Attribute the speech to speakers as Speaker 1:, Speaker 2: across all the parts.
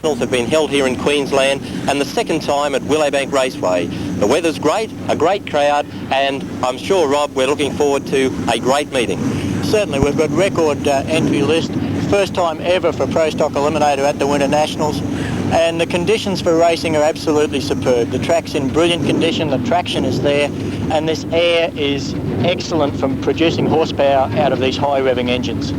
Speaker 1: Winternationals have been held here in Queensland, and the second time at Willowbank Raceway. The weather's great, a great crowd, and I'm sure, Rob, we're looking forward to a great meeting.
Speaker 2: Certainly, we've got record entry list. First time ever for Pro Stock Eliminator at the Winternationals, and the conditions for racing are absolutely superb. The track's in brilliant condition, the traction is there, and this air is excellent from producing horsepower out of these high revving engines.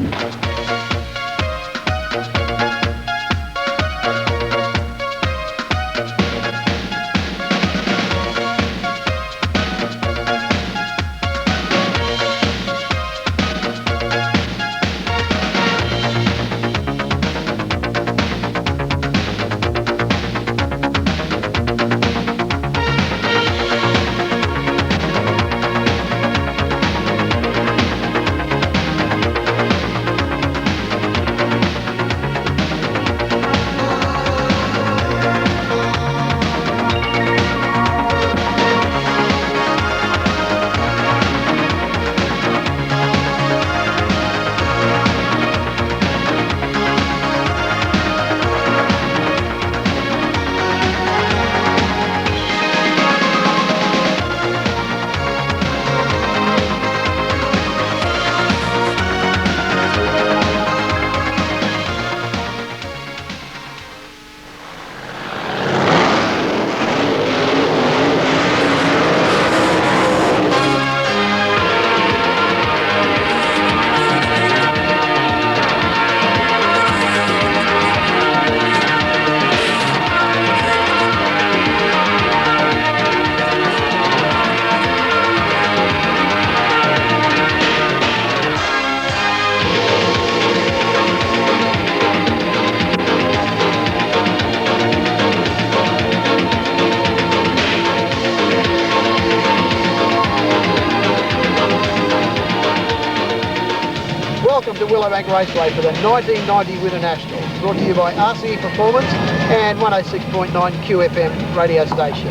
Speaker 2: Welcome to Willowbank Raceway for the 1990 Winternationals, brought to you by RCE Performance and 106.9 QFM radio station.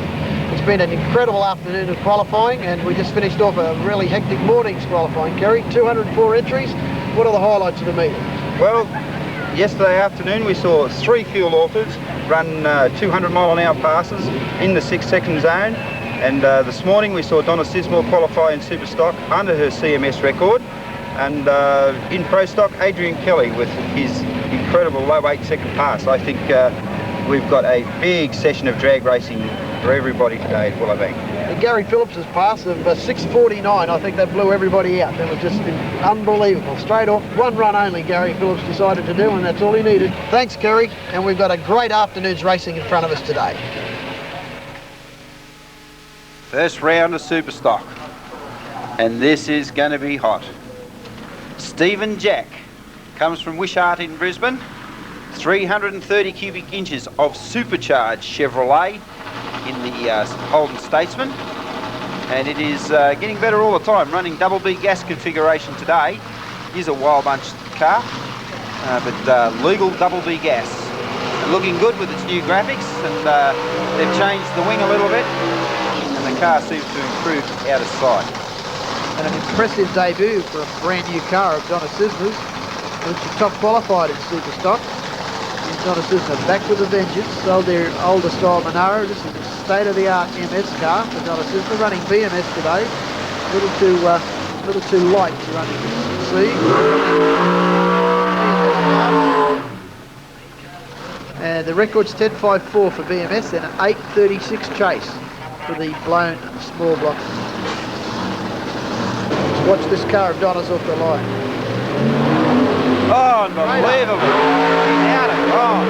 Speaker 2: It's been an incredible afternoon of qualifying, and we just finished off a really hectic morning's qualifying, Kerry. 204 entries. What are the highlights of the meeting?
Speaker 3: Well, yesterday afternoon we saw 3 fuel authors run 200 mile an hour passes in the 6-second zone, and this morning we saw Donna Sismore qualify in Super Stock under her CMS record. And in Pro Stock, Adrian Kelly with his incredible low 8-second pass. I think we've got a big session of drag racing for everybody today at Willowbank.
Speaker 2: And Gary Phillips's pass of 6:49, I think that blew everybody out. That was just unbelievable. Straight off, one run only Gary Phillips decided to do, and that's all he needed. Thanks, Gary, and we've got a great afternoon's racing in front of us today.
Speaker 4: First round of Super Stock, and this is going to be hot. Stephen Jack comes from Wishart in Brisbane. 330 cubic inches of supercharged Chevrolet in the Holden Statesman, and it is getting better all the time, running double B gas configuration today. Is a wild bunch car, but legal double B gas. Looking good with its new graphics, and they've changed the wing a little bit, and the car seems to improve out of sight.
Speaker 2: And an impressive debut for a brand new car of Donna Sismore's, which is top qualified in Super Stock. And Donna Sismore back with a vengeance, sold their older style Monaro. This is a state-of-the-art MS car for Donna Sismore, running BMS today. A little too light to run in C. And the record's 10.54 for BMS and an 8.36 chase for the blown small block. Watch this car of Donna's off the line.
Speaker 4: Oh, unbelievable. Out of gone.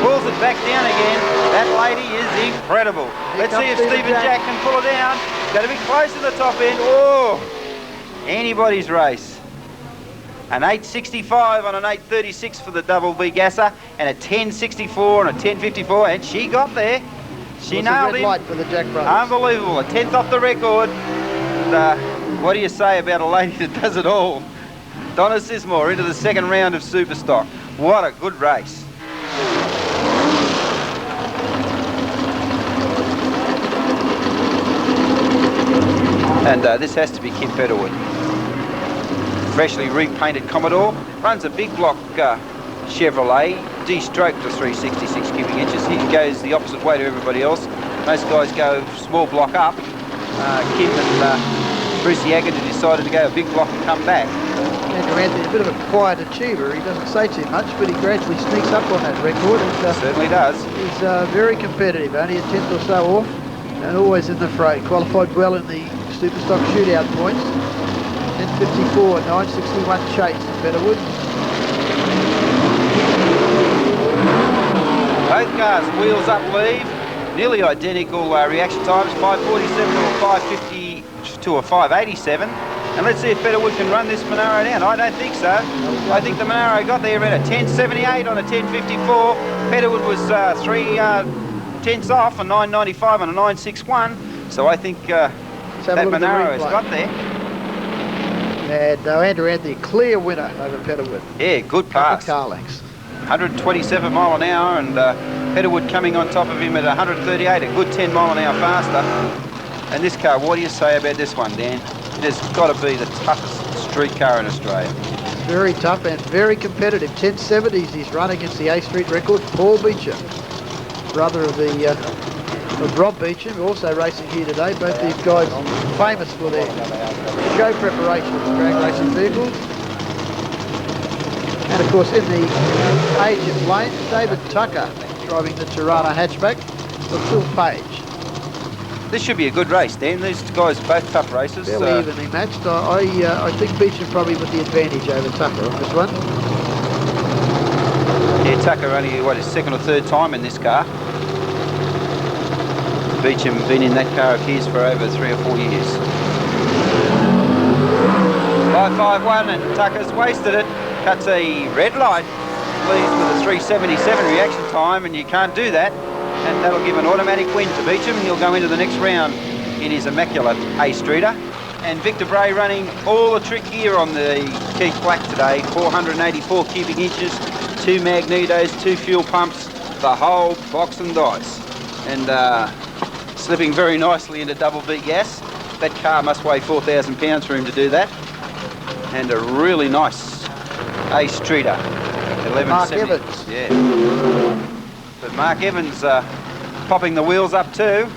Speaker 4: Pulls it back down again. That lady is incredible. Let's see if Stephen Jack can pull it down. Got to be close to the top end. Oh, anybody's race. An 8.65 on an 8.36 for the double B gasser, and a 10.64 and a 10.54, and she got there. She nailed him.
Speaker 2: Light for the Jack brothers.
Speaker 4: Unbelievable. A 10th off the record. And, what do you say about a lady that does it all? Donna Sismore into the second round of Super Stock. What a good race. And this has to be Kim Fetterwood. Freshly repainted Commodore. Runs a big block Chevrolet de-stroked to 366 cubic inches. He goes the opposite way to everybody else. Most guys go small block up. Kim and Brucey Agnew decided to go a big block and come back.
Speaker 2: Andrew Anthony's a bit of a quiet achiever. He doesn't say too much, but he gradually sneaks up on that record.
Speaker 4: Certainly does.
Speaker 2: He's very competitive, only a tenth or so off, and always in the fray. Qualified well in the Superstock shootout points. 10.54, 9.61 chase in Betterwood.
Speaker 4: Both cars wheels up leave. Nearly identical reaction times, 5.47 to a 5.50 to a 5.87. And let's see if Betterwood can run this Monaro down. I don't think so. I think the Monaro got there at a 10.78 on a 10.54. Betterwood was 3 tenths off, a 9.95 on a 9.61. So I think that Monaro has got there.
Speaker 2: And Andrew Anthony, clear winner over Betterwood.
Speaker 4: Yeah, good pass.
Speaker 2: Car lengths.
Speaker 4: 127 mile an hour, and Betterwood coming on top of him at 138, a good 10 mile an hour faster. And this car, what do you say about this one, Dan? It has got to be the toughest street car in Australia.
Speaker 2: Very tough and very competitive. 10.70s he's run against the A Street record. Paul Beecham, brother of Rob Beecham, also racing here today. Both these guys famous for their show preparation of drag racing vehicles. And of course in the Asian lane, David Tucker driving the Tirana hatchback for Phil Page.
Speaker 4: This should be a good race, Dan. These guys are both tough races.
Speaker 2: Fairly evenly matched. I think Beecham probably with the advantage over Tucker on this one.
Speaker 4: Yeah, Tucker only, what, his second or third time in this car. Beecham been in that car of his for over 3 or 4 years. 5.51 and Tucker's wasted it. Cuts a red light. Leaves with a 3.77 reaction time, and you can't do that. And that'll give an automatic win to Beecham. He'll go into the next round in his immaculate A-Streeter. And Victor Bray running all the trick gear on the Keith Black today. 484 cubic inches, 2 magnetos, 2 fuel pumps, the whole box and dice. And slipping very nicely into double B gas. That car must weigh 4,000 pounds for him to do that. And a really nice A-Streeter.
Speaker 2: Mark Evans.
Speaker 4: Yeah. But Mark Evans popping the wheels up too,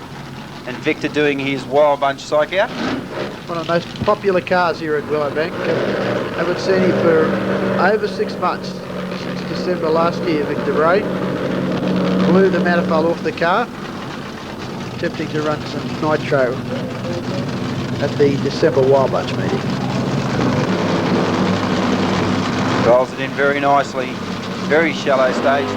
Speaker 4: and Victor doing his wild bunch psych out.
Speaker 2: One of the most popular cars here at Willowbank. Haven't seen him for over 6 months, since December last year. Victor Ray blew the manifold off the car, attempting to run some nitro at the December Wild Bunch meeting.
Speaker 4: Dials it in very nicely, very shallow stage.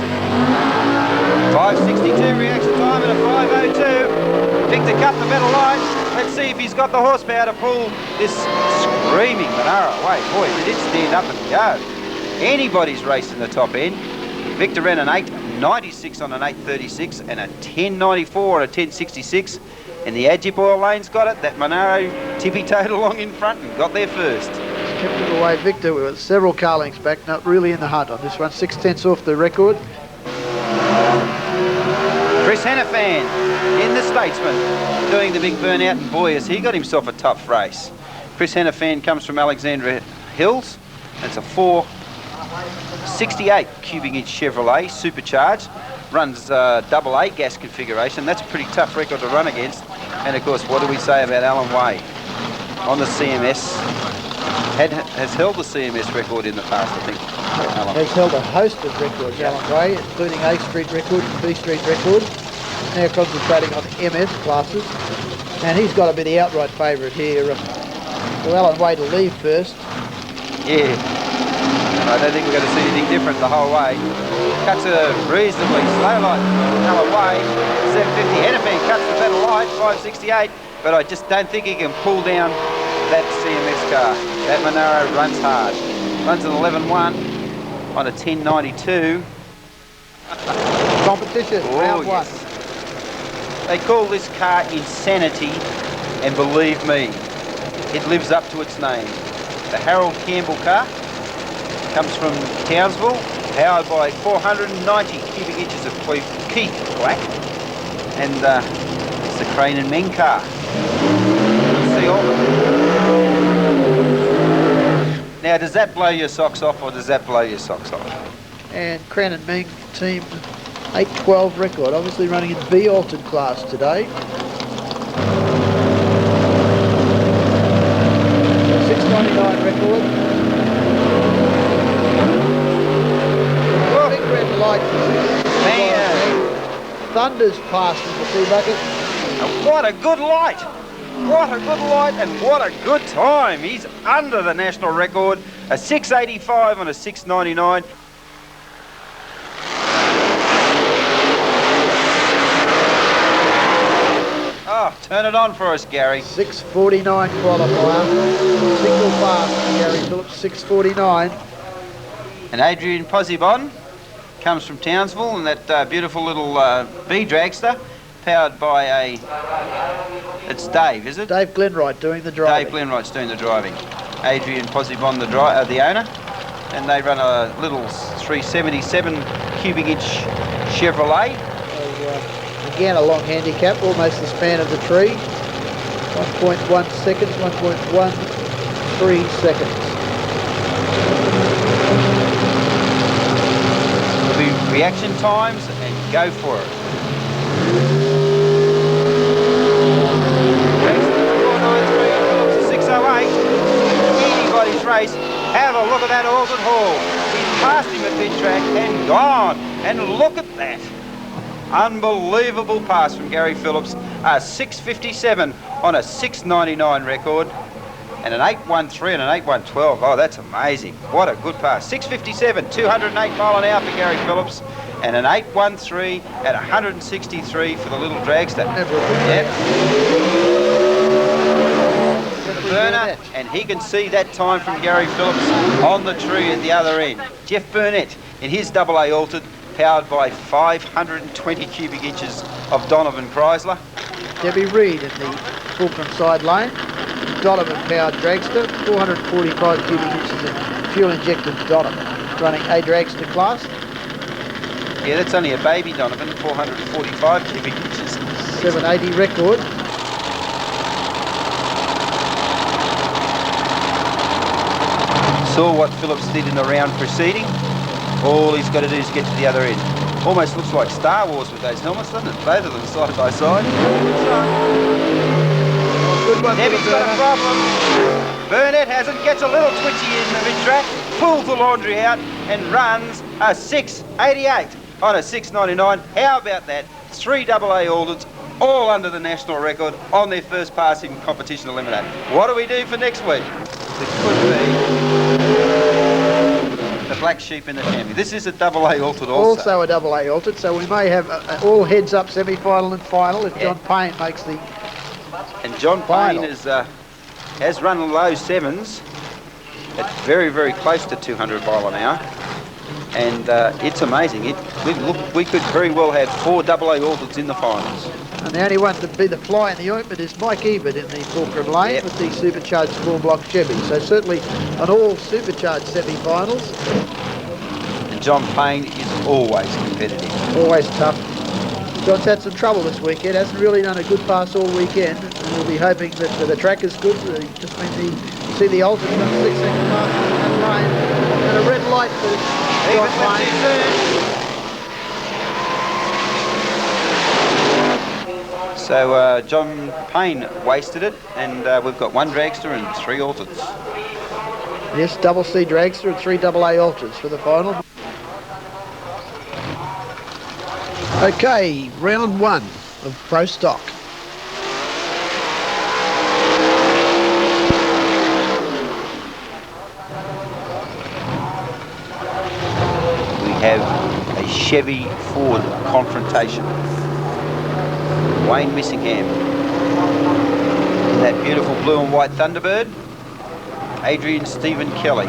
Speaker 4: 5.62 reaction time and a 5.02. Victor cut the metal line. Let's see if he's got the horsepower to pull this screaming Monaro away. Boy, he did stand up and go. Anybody's race in the top end. Victor ran an 8.96 on an 8.36 and a 10.94 on a 10.66. And the Agip Oil Lane's got it. That Monaro tippy-toed along in front and got there first.
Speaker 2: Kept it away, Victor. We were several car lengths back, not really in the hunt on this one. 6 tenths off the record.
Speaker 4: Chris Hannafan in the Statesman doing the big burnout, and boy has he got himself a tough race. Chris Hannafan comes from Alexandra Hills. It's a 468 cubic inch Chevrolet supercharged, runs double A gas configuration. That's a pretty tough record to run against. And of course, what do we say about Alan Way on the CMS? Has held the CMS record in the past, I think. Alan
Speaker 2: Has held a host of records, yeah. Alan Gray, including A Street record and B Street record. Now concentrating on MS classes. And he's got to be the outright favourite here. For Alan Way to leave first.
Speaker 4: Yeah. I don't think we're going to see anything different the whole way. Cuts a reasonably slow light. Alan Way, 750. Hennepin cuts the better light, 568. But I just don't think he can pull down that CMS car. That Monaro runs hard. Runs an 11.1 on a 10.92.
Speaker 2: Competition, round one.
Speaker 4: Yes. They call this car Insanity, and believe me, it lives up to its name. The Harold Campbell car comes from Townsville, powered by 490 cubic inches of Keith Black, and it's the Crane and Meng car. See all of it. Now, does that blow your socks off, or does that blow your socks off?
Speaker 2: And Cran & Ming team 8:12 record, obviously running in B altered class today. 6:99 record. Big red light. Thunder's past in the sea bucket.
Speaker 4: What a good light! What a good light and what a good time. He's under the national record, a 6:85 on a 6:99. Oh, turn it on for us, Gary.
Speaker 2: 6:49 qualifier. Single pass for Gary Phillips, 6:49.
Speaker 4: And Adrian Posibon comes from Townsville in that beautiful little B dragster, powered by a... It's Dave, is it?
Speaker 2: Dave Glenwright doing the driving.
Speaker 4: Dave Glenwright's doing the driving. Adrian Posibon, the owner, and they run a little 377 cubic inch Chevrolet.
Speaker 2: So, again, a long handicap, almost the span of the tree. 1.1 seconds, 1.13 seconds.
Speaker 4: There'll be reaction times and go for it. 6:08. Anybody's race. Have a look at that Alton Hall. He's passed him at mid-track and gone. And look at that. Unbelievable pass from Gary Phillips. A 6:57 on a 6:99 record. And an 8:13 and an 8:12. Oh, that's amazing. What a good pass. 6:57, 208 mile an hour for Gary Phillips. And an 8:13 at 163 for the little dragster. Yep. Burner, and he can see that time from Gary Phillips on the tree at the other end. Jeff Burnett in his AA altered, powered by 520 cubic inches of Donovan Chrysler.
Speaker 2: Debbie Reed in the Fulcrum side lane. Donovan powered dragster, 445 cubic inches of fuel injected Donovan, running A dragster class.
Speaker 4: Yeah, that's only a baby Donovan, 445 cubic inches.
Speaker 2: 780 record.
Speaker 4: Saw what Phillips did in the round preceding. All he's got to do is get to the other end. Almost looks like Star Wars with those helmets, doesn't it? Both of them side by side.
Speaker 2: Good one.
Speaker 4: Debbie's got a problem. Burnett hasn't, gets a little twitchy in the mid-track, pulls the laundry out and runs a 6:88 on a 6:99. How about that? 3 AA Aldens, all under the national record on their first pass in competition eliminated. What do we do for next week? It could be the black sheep in the family. This is a AA altered also.
Speaker 2: Also a AA altered, so we may have all heads up semi-final and final if John Payne makes the...
Speaker 4: And John
Speaker 2: final.
Speaker 4: Payne has run low sevens at very, very close to 200 mile an hour. And it's amazing. We could very well have 4 AA altereds in the finals.
Speaker 2: And the only one to be the fly in the ointment is Mike Ebert in the Fulcrum lane with the supercharged 4-block Chevy. So certainly on all supercharged semi-finals.
Speaker 4: And John Payne is always competitive.
Speaker 2: Always tough. John's had some trouble this weekend. Hasn't really done a good pass all weekend. And we'll be hoping that the track is good. Just when you see the alternate 6-second pass and rain. And a red light for John Payne.
Speaker 4: So John Payne wasted it, and we've got 1 dragster and 3 alters.
Speaker 2: Yes, double C dragster and 3 AA alters for the final. Okay, round 1 of Pro Stock.
Speaker 4: We have a Chevy Ford confrontation. Wayne Missingham in that beautiful blue and white Thunderbird. Adrian Stephen Kelly,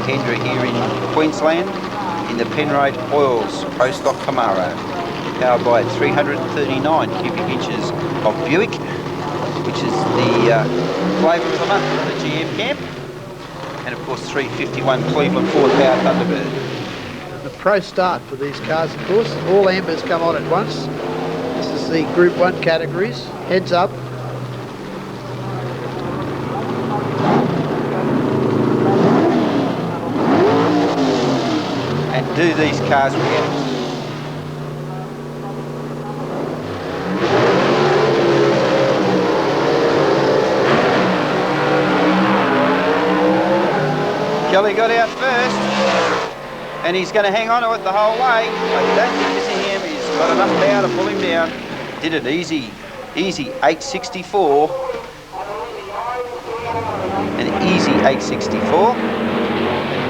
Speaker 4: Kendra here in Queensland in the Penrite Oils Pro Stock Camaro, powered by 339 cubic inches of Buick, which is the flavour of the month in the GM camp, and of course 351 Cleveland Ford powered Thunderbird.
Speaker 2: The pro start for these cars, of course. All ambers come on at once. This is the Group 1 categories. Heads up.
Speaker 4: And do these cars react? Kelly got out first, and he's going to hang on to it the whole way. I don't think missing him. He's got enough power to pull him down. Did it easy, 864. An easy 864.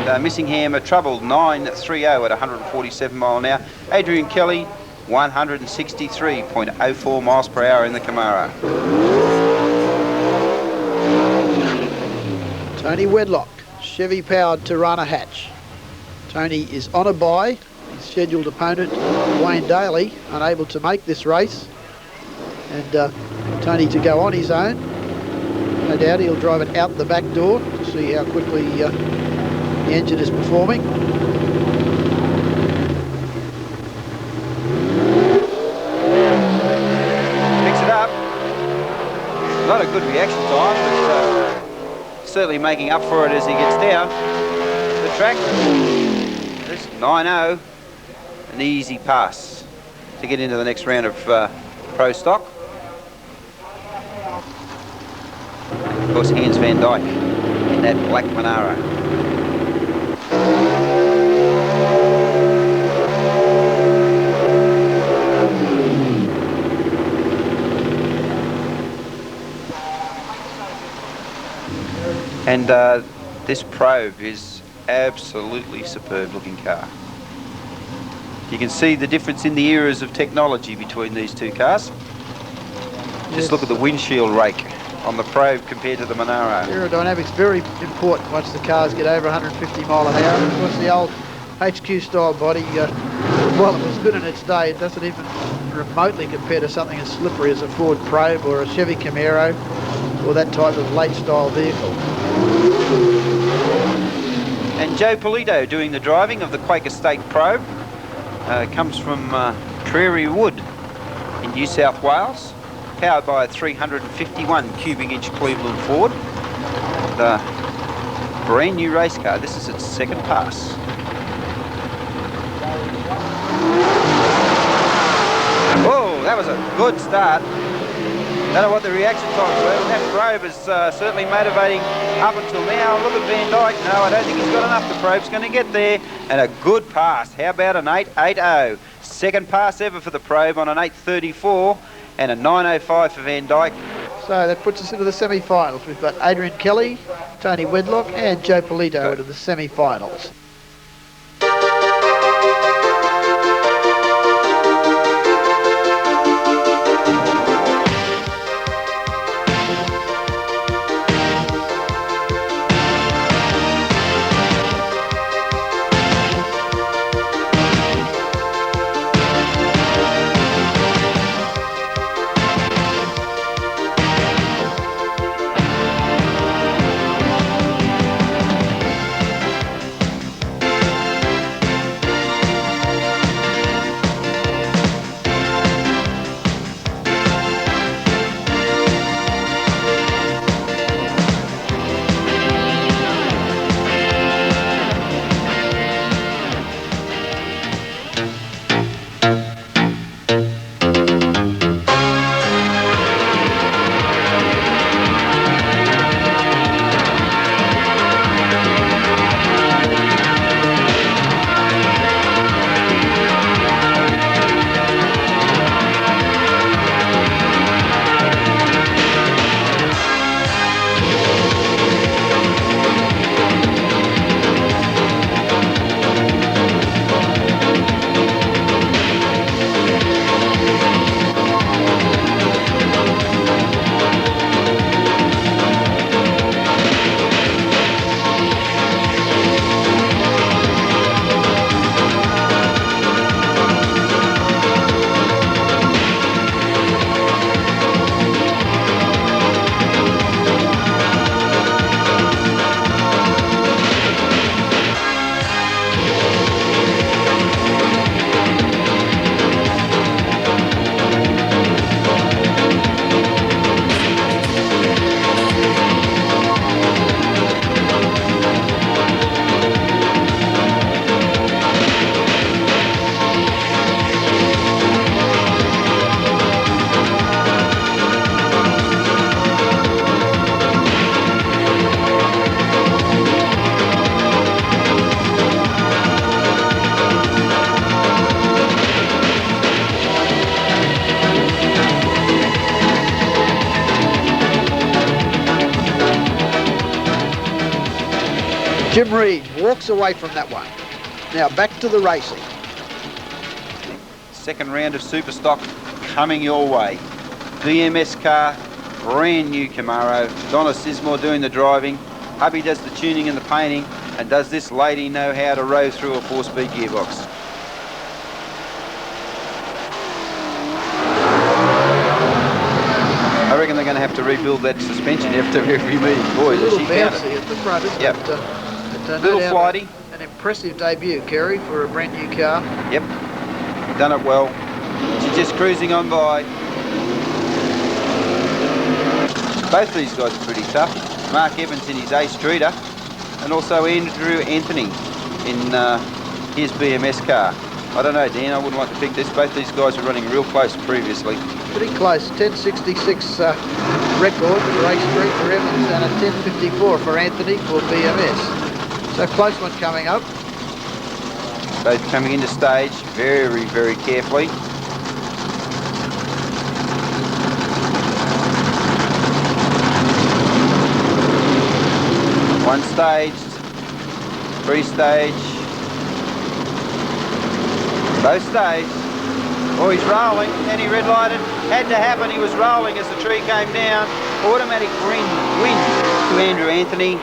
Speaker 4: And Missingham a troubled 930 at 147 mile an hour. Adrian Kelly 163.04 miles per hour in the Camaro.
Speaker 2: Tony Wedlock, Chevy powered Tirana hatch. Tony is on a bye. His scheduled opponent, Wayne Daly, unable to make this race. And Tony to go on his own. No doubt he'll drive it out the back door to see how quickly the engine is performing.
Speaker 4: Picks it up. Not a good reaction time, but certainly making up for it as he gets down the track. This 9-0, an easy pass to get into the next round of Pro Stock. Of course, Hans van Dyke in that black Monaro. And this Probe is absolutely superb looking car. You can see the difference in the eras of technology between these two cars. Just look at the windshield rake on the Probe compared to the Monaro.
Speaker 2: Aerodynamics very important once the cars get over 150 mile an hour. Of course, the old HQ style body, while it was good in its day, it doesn't even remotely compare to something as slippery as a Ford Probe or a Chevy Camaro or that type of late style vehicle.
Speaker 4: And Joe Polito doing the driving of the Quaker State Probe. Comes from Prairie Wood in New South Wales. Powered by a 351 cubic inch Cleveland Ford. The brand new race car. This is its second pass. Whoa, that was a good start. Don't know what the reaction times were, but that Probe is certainly motivating up until now. Look at Van Dyke. No, I don't think he's got enough. The Probe's going to get there. And a good pass. How about an 8.80? Second pass ever for the Probe on an 8.34. And a 9.05 for Van Dyke.
Speaker 2: So that puts us into the semi-finals. We've got Adrian Kelly, Tony Wedlock and Joe Polito into the semi-finals. Jim Reed walks away from that one. Now back to the racing.
Speaker 4: Second round of Super Stock coming your way. BMS car, brand new Camaro. Donna Sismore doing the driving. Hubby does the tuning and the painting. And does this lady know how to row through a 4-speed gearbox? I reckon they're going to have to rebuild that suspension after every meeting. Boy,
Speaker 2: It's a
Speaker 4: she
Speaker 2: little
Speaker 4: found
Speaker 2: bouncy
Speaker 4: it.
Speaker 2: at the front, isn't
Speaker 4: Yep.
Speaker 2: it? But,
Speaker 4: Little
Speaker 2: no doubt
Speaker 4: flighty.
Speaker 2: An impressive debut, Kerry, for a brand new car.
Speaker 4: Yep, done it well. She's just cruising on by. Both these guys are pretty tough. Mark Evans in his Ace Streeter, and also Andrew Anthony in his BMS car. I don't know, Dan, I wouldn't like to pick this. Both these guys were running real close previously.
Speaker 2: Pretty close. 10.66 record for Ace Street for Evans and a 10.54 for Anthony for BMS. So close one coming up.
Speaker 4: Both coming into stage very, very carefully. One staged, three stage, both staged. Oh, he's rolling, and he red lighted. Had to happen, he was rolling as the tree came down. Automatic win to Andrew Anthony.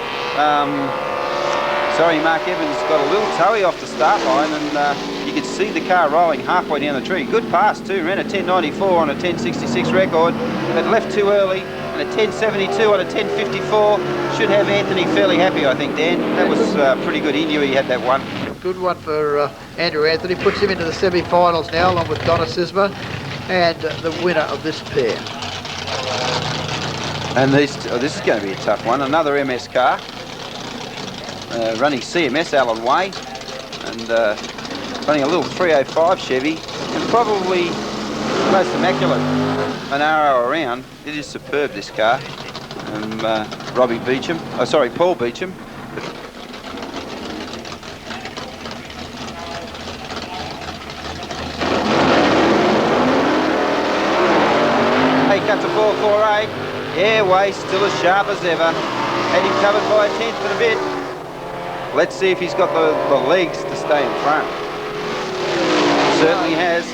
Speaker 4: Sorry, Mark Evans got a little toey off the start line, and you could see the car rolling halfway down the tree. Good pass too, ran a 10.94 on a 10.66 record, but left too early, and a 10.72 on a 10.54. Should have Anthony fairly happy, I think, Dan. That was pretty good. He knew he had that one.
Speaker 2: Good one for Andrew Anthony. Puts him into the semi-finals now, along with Donna Sisma, and the winner of this pair.
Speaker 4: And this is going to be a tough one. Another MS car. Running CMS Alan Way, and running a little 305 Chevy, and probably the most immaculate Monaro around. It is superb, this car. Paul Beecham. He cuts a 4.48. Yeah, Way still as sharp as ever. Had him covered by a tenth and a bit. Let's see if he's got the legs to stay in front. Certainly has.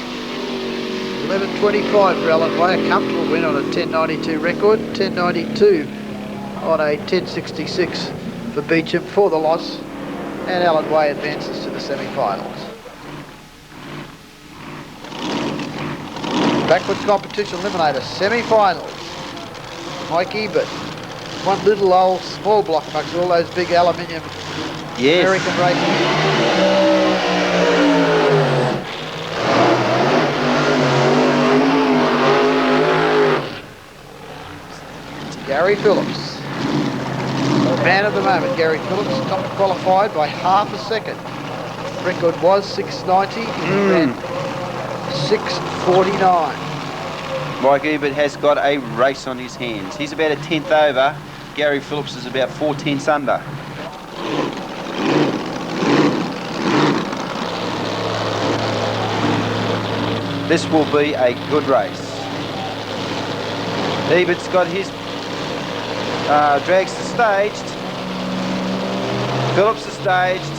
Speaker 2: 11.25 for Alan Way, a comfortable win on a 10.92 record. 10.92 on a 10.66 for Beecham for the loss. And Alan Way advances to the semi-finals. Backwards competition eliminator, semi-finals. Mike Ebert. One little old small block amongst all those big aluminium American racing. It's Gary Phillips. The man of the moment, Gary Phillips, not qualified by half a second. Record was 6.90, and 6.49.
Speaker 4: Mike Ebert has got a race on his hands. He's about a tenth over. Gary Phillips is about 4 tenths under. This will be a good race. Ebert's got his dragster staged. Phillips is staged.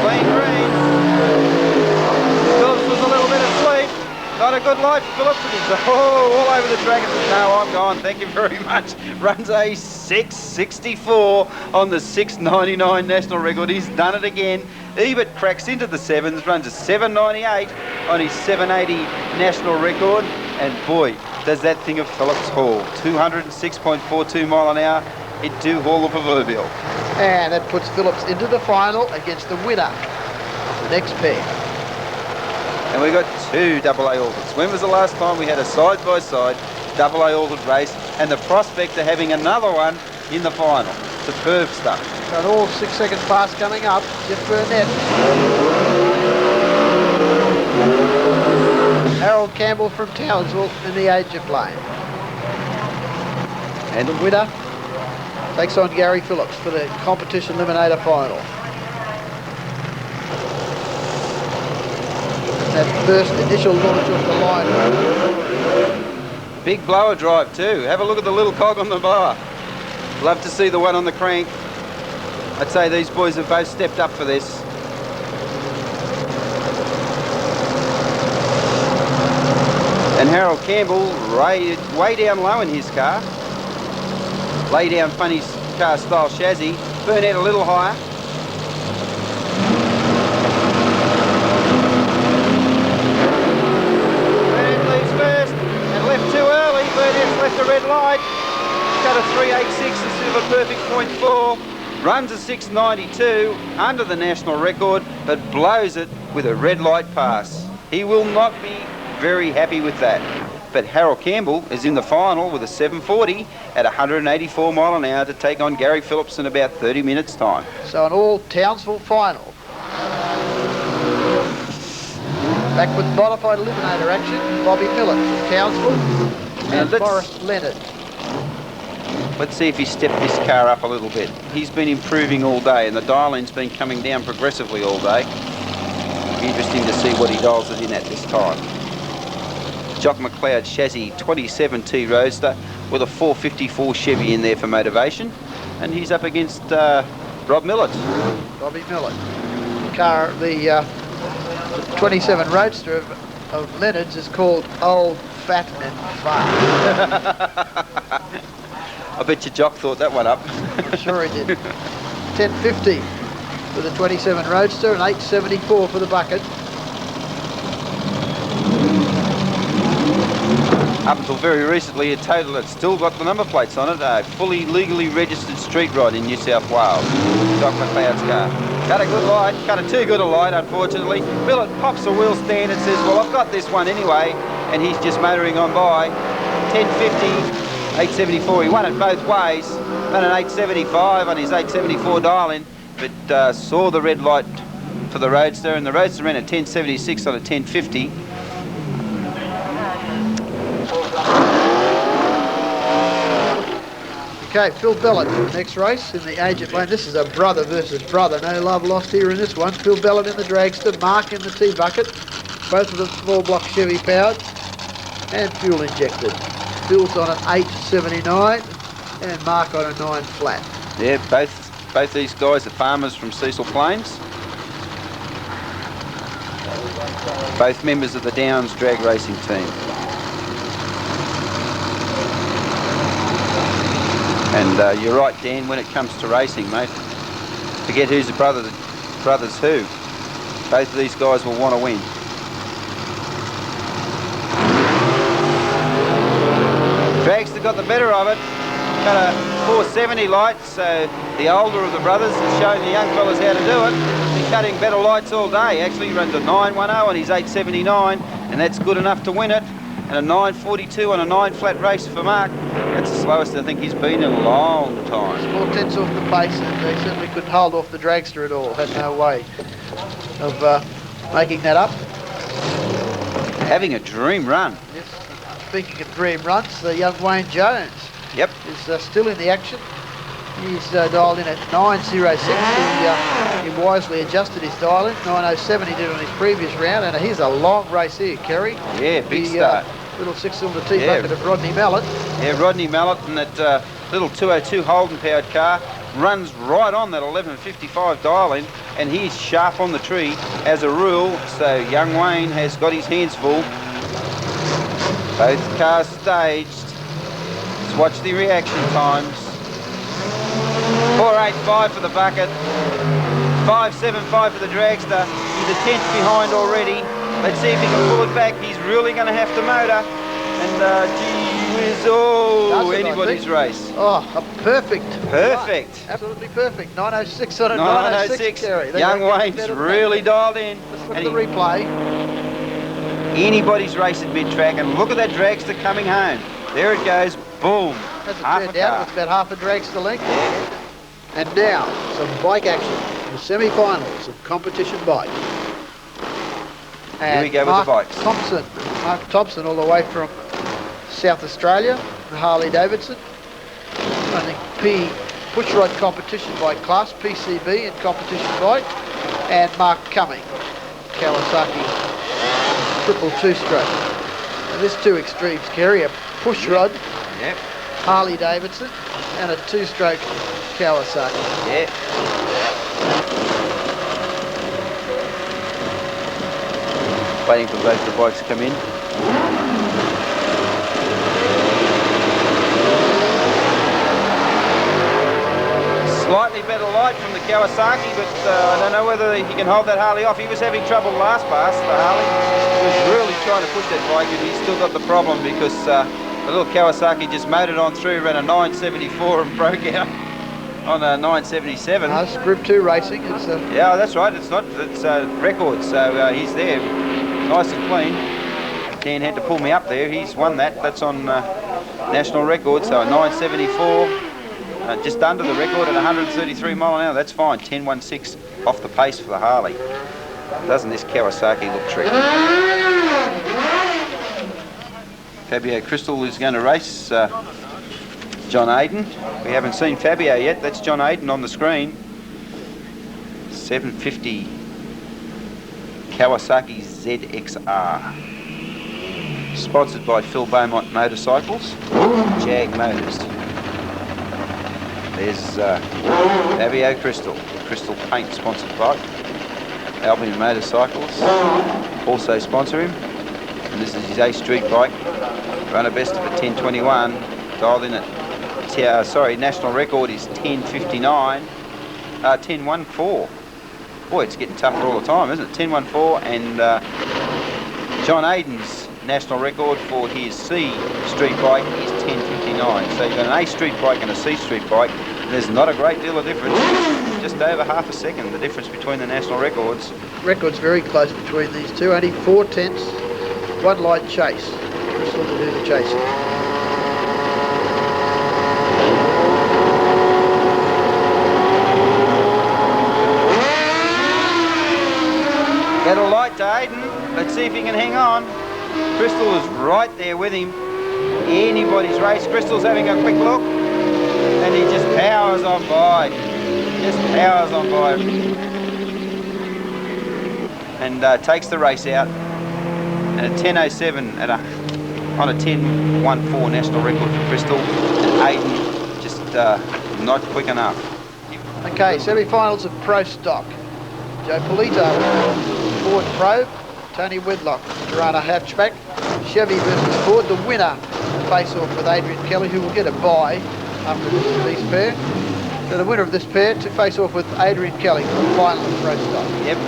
Speaker 4: Clean green. Phillips was a little bit asleep. Not a good life, Phillips. All over the track. No, I'm gone. Thank you very much. Runs a 6.64 on the 6.99 national record. He's done it again. Ebert cracks into the sevens, runs a 7.98 on his 7.80 national record, and boy, does that thing of Phillips haul. 206.42 mile an hour. It do haul the proverbial.
Speaker 2: And that puts Phillips into the final against the winner of the next pair.
Speaker 4: And we got 2 AA orbits. When was the last time we had a side-by-side AA orbit race, and the prospect of having another one in the final? Superb stuff.
Speaker 2: Got all 6 seconds fast coming up. Jeff Burnett. Harold Campbell from Townsville in the age of lane. And the winner takes on Gary Phillips for the competition eliminator final. That first initial launch of the line.
Speaker 4: Big blower drive too. Have a look at the little cog on the blower. Love to see the one on the crank. I'd say these boys have both stepped up for this. And Harold Campbell way down low in his car. Lay down funny car style chassis. Burn out a little higher. Burnett leaves first and left too early. Burnett's left a red light. Cut a 386 instead of a perfect .4. Runs a 692 under the national record, but blows it with a red light pass. He will not be very happy with that. But Harold Campbell is in the final with a 740 at 184 mile an hour to take on Gary Phillips in about 30 minutes time.
Speaker 2: So an all Townsville final. Back with modified eliminator action, Bobby Millett from Townsville and Forrest Leonard.
Speaker 4: Let's see if he stepped this car up a little bit. He's been improving all day and the dial-in's been coming down progressively all day. Be interesting to see what he dials it in at this time. Jock McLeod chassis 27T Roadster with a 454 Chevy in there for motivation. And he's up against Rob Millett.
Speaker 2: Bobby Millett. Car, the 27 Roadster of Leonard's is called Old, Fat and Far.
Speaker 4: I bet you Jock thought that one up.
Speaker 2: I'm sure he did. 1050 for the 27 Roadster and 874 for the bucket.
Speaker 4: Up until very recently, a total had still got the number plates on it. A fully legally registered street rod in New South Wales. Jock McLeod's car. Cut a good light, cut a too good a light, unfortunately. Millett pops a wheel stand and says, well, I've got this one anyway. And he's just motoring on by. 1050. 874, he won it both ways, ran an 875 on his 874 dial-in, but saw the red light for the Roadster, and the Roadster ran a 1076 on a 1050.
Speaker 2: Okay, Phil Bellett for the next race in the Agent Lane. This is a brother versus brother, no love lost here in this one. Phil Bellett in the dragster, Mark in the T-bucket, both of them small block Chevy powered and fuel injected. Phil's on an 879 and Mark on a 9 flat.
Speaker 4: Yeah, both these guys are farmers from Cecil Plains. Both members of the Downs drag racing team. And you're right, Dan, when it comes to racing, mate, forget who's the brothers who. Both of these guys will want to win. Dragster got the better of it, got a 470 light, so the older of the brothers is showing the young fellas how to do it. Been cutting better lights all day. Actually, he runs a 910 on his 879, and that's good enough to win it. And a 942 on a 9 flat race for Mark. That's the slowest I think he's been in a long time.
Speaker 2: 4/10 off the pace, and they certainly couldn't hold off the dragster at all. Had no way of making that up.
Speaker 4: Having a dream run.
Speaker 2: Yes. Speaking of dream runs, the young Wayne Jones is still in the action. He's dialed in at 906. He wisely adjusted his dial in. 907 he did on his previous round, and here's a long race here, Kerry.
Speaker 4: Yeah, big start.
Speaker 2: Little 6-cylinder T-bucket of Rodney Mallet.
Speaker 4: Yeah, Rodney Mallet and that little 202 Holden powered car runs right on that 1155 dial-in, and he's sharp on the tree as a rule, so young Wayne has got his hands full. Both cars staged. Let's watch the reaction times. 485 for the bucket, 575 for the dragster. He's a tenth behind already. Let's see if he can pull it back. He's really going to have to motor. And gee whiz, anybody's race.
Speaker 2: Oh, a perfect.
Speaker 4: Perfect.
Speaker 2: Absolutely perfect. 906 on a
Speaker 4: 906. Young Wayne's really dialed in.
Speaker 2: Let's look at the replay.
Speaker 4: Anybody's race at mid-track, and look at that dragster coming home. There it goes, boom.
Speaker 2: That's a turn down, it's about half a dragster length.
Speaker 4: Yeah.
Speaker 2: And now, some bike action, the semi-finals of competition bike.
Speaker 4: Here we go with the bikes.
Speaker 2: Mark Thompson, all the way from South Australia, Harley Davidson. Running pushrod competition bike class, PCB and competition bike. And Mark Cumming, Kawasaki triple two-stroke. And there's two extremes, Kerry, a pushrod Harley Davidson and a 2-stroke Kawasaki.
Speaker 4: Yeah. Waiting for both the bikes to come in. Slightly better light from the Kawasaki, but I don't know whether he can hold that Harley off. He was having trouble last pass, the Harley. He was really trying to push that bike, and he's still got the problem because the little Kawasaki just motored on through, ran a 974 and broke out on a 977.
Speaker 2: No, it's Group 2 racing. It's
Speaker 4: yeah, that's right. It's not. It's record, so he's there, nice and clean. Dan had to pull me up there. He's won that. That's on national record, so a 974. Just under the record at 133 mile an hour. That's fine. 10.16 off the pace for the Harley. Doesn't this Kawasaki look tricky? Fabio Crystal is going to race John Ayden. We haven't seen Fabio yet. That's John Ayden on the screen. 750 Kawasaki ZXR. Sponsored by Phil Beaumont Motorcycles, Jag Motors. There's Fabio Crystal, Crystal Paint sponsored by Albion Motorcycles, also sponsor him. And this is his A Street bike, run a best of a 10:21, dialed in at, national record is 10:59, 10:14. Boy, it's getting tougher all the time, isn't it? 10:14, and John Ayden's national record for his C Street bike is 10:59. So you've got an A Street bike and a C Street bike. There's not a great deal of difference. Just over half a second, the difference between the national records.
Speaker 2: Record's very close between these two. Only 4/10, one light chase. Crystal to do the chasing.
Speaker 4: Better light to Ayden. Let's see if he can hang on. Crystal is right there with him. Anybody's race. Crystal's having a quick look. And he just powers on by. Just powers on by. And takes the race out. And a 10:07 on a 10:14 national record for Crystal. And Ayden just not quick enough.
Speaker 2: Okay, semi-finals of Pro Stock. Joe Polito, Ford Probe, Tony Whitlock, Durana Hatchback, Chevy versus Ford. The winner face off with Adrian Kelly, who will get a bye after this pair. So the winner of this pair to face off with Adrian Kelly for the final of Pro Stock.
Speaker 4: Yep.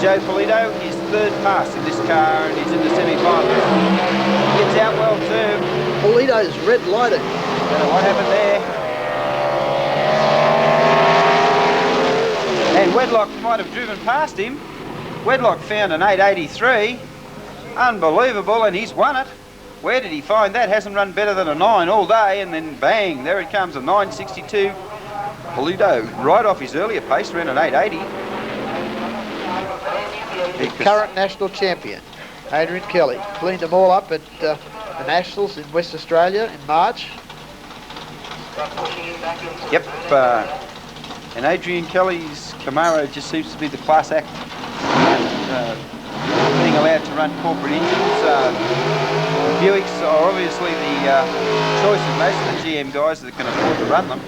Speaker 4: Joe Polito, his third pass in this car, and he's in the semi-final. He gets out well too.
Speaker 2: Polito's red lighted.
Speaker 4: Don't know what happened there. And Wedlock might have driven past him. Wedlock found an 883. Unbelievable, and he's won it. Where did he find that? Hasn't run better than a 9 all day, and then bang, there it comes, a 962. Polito, right off his earlier pace, ran an 880.
Speaker 2: The current national champion, Adrian Kelly, cleaned them all up at the Nationals in West Australia in March.
Speaker 4: Yep, and Adrian Kelly's Camaro just seems to be the class act. Being allowed to run corporate engines. Buicks are obviously the choice of most of the GM guys that can afford to run them.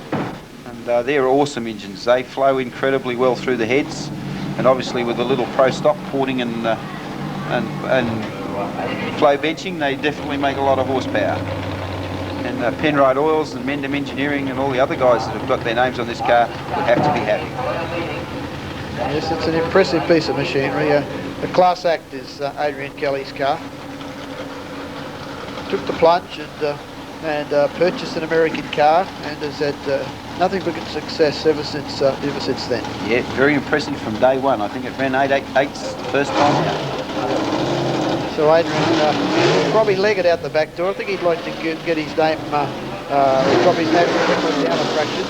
Speaker 4: And they're awesome engines. They flow incredibly well through the heads. And obviously with a little pro stock porting and flow benching, they definitely make a lot of horsepower. And Penrite Oils and Mendham Engineering and all the other guys that have got their names on this car would have to be happy.
Speaker 2: Yes, it's an impressive piece of machinery. The class act is Adrian Kelly's car. Took the plunge and purchased an American car and has had nothing but success ever since then.
Speaker 4: Yeah, very impressive from day one. I think it ran 888s the first time out.
Speaker 2: So Adrian probably leg it out the back door. I think he'd like to get his name, probably his national record down a fraction,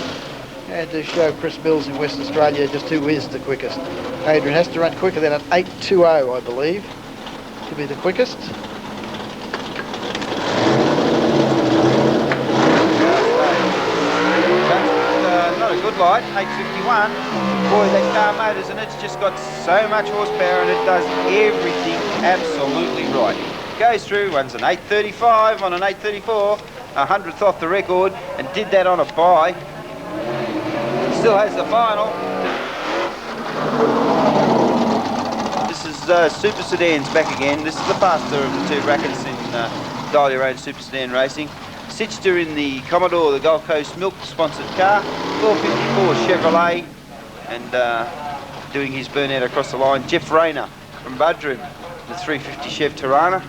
Speaker 2: and to show Chris Mills in West Australia just who is the quickest. Adrian has to run quicker than an 820, I believe, to be the quickest.
Speaker 4: Not a good light, 851. Boy, that car motors, and it's just got so much horsepower and it does everything absolutely right. goes through, runs an 8:35 on an 8:34, 100th off the record, and did that on a bye. Still has the final. This is Super Sedans back again. This is the faster of the two brackets in Dial Your Own Super Sedan racing. Sitchter in the Commodore, the Gold Coast Milk sponsored car, 454 Chevrolet, and doing his burnout across the line, Jeff Rayner from Budrum, the 350 Chev Tirana.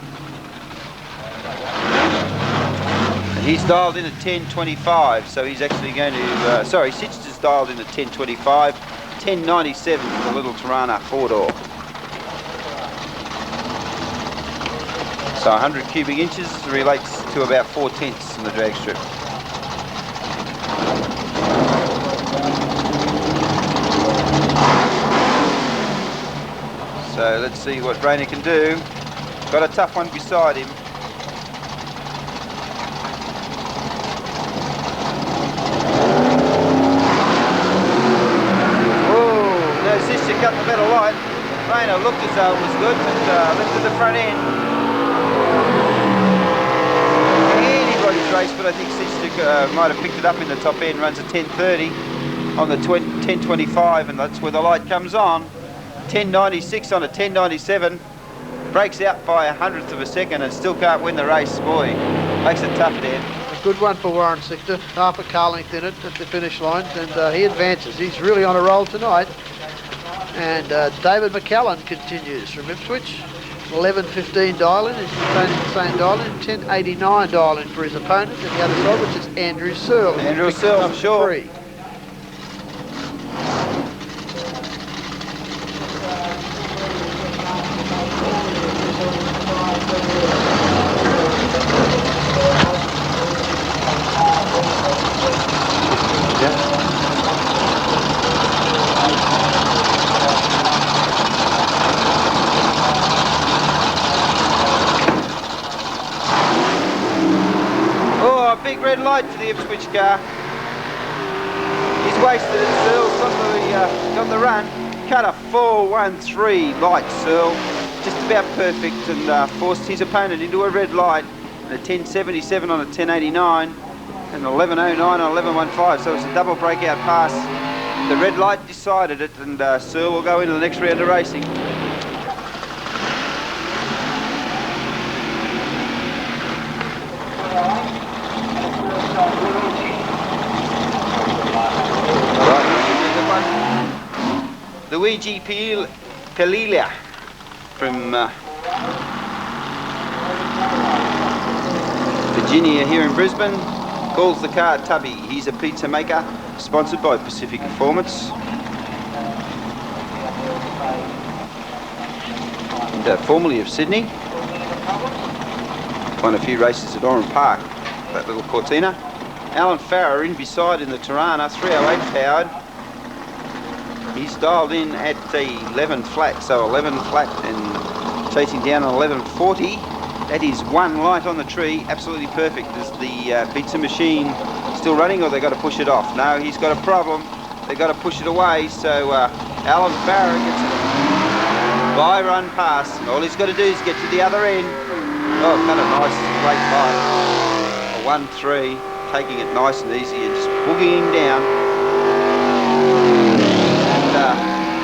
Speaker 4: And he's dialed in at 10.25, so he's actually going to, sorry, Sitchter's dialed in at 10.25, 10.97 for the little Tirana 4-door. So 100 cubic inches relates to about 4/10 in the drag strip. So let's see what Rayner can do. Got a tough one beside him. Oh, no, Sister cut the metal light. Rayner looked as though it was good, but lifted the front end. Anybody's race, but I think Sister might have picked it up in the top end. Runs a 10.30 on the 10.25, and that's where the light comes on. 10.96 on a 10.97, breaks out by 100th of a second and still can't win the race. Boy, makes it tough, Dan.
Speaker 2: A good one for Warren Sitchter, half a car length in it at the finish line, and he advances. He's really on a roll tonight. And David McCallan continues from Ipswich, 11.15 dial-in, he's maintaining the same dial-in, 10.89 dial-in for his opponent at the other side, which is Andrew Searle.
Speaker 4: Andrew Searle, for sure.
Speaker 2: 3.
Speaker 4: Big red light for the Ipswich car. He's wasted it. Searle's got the run. Cut a 4.13 light, Searle. Just about perfect, and forced his opponent into a red light. And a 10.77 on a 10.89 and 11.09 on 11.15. So it's a double breakout pass. The red light decided it, and Searle will go into the next round of racing. Luigi Pelilia from Virginia here in Brisbane calls the car Tubby. He's a pizza maker, sponsored by Pacific Performance. And, formerly of Sydney. Won a few races at Oran Park, that little Cortina. Alan Farrer in beside in the Tirana, 308 powered. He's dialed in at 11 flat, so 11 flat and chasing down on 11.40. That is one light on the tree, absolutely perfect. Is the pizza machine still running, or they got to push it off? No, he's got a problem. They got to push it away, so Alan Farrer gets a by-run pass. All he's got to do is get to the other end. Oh, kind of nice, great light. A 1.3, taking it nice and easy and just boogieing down.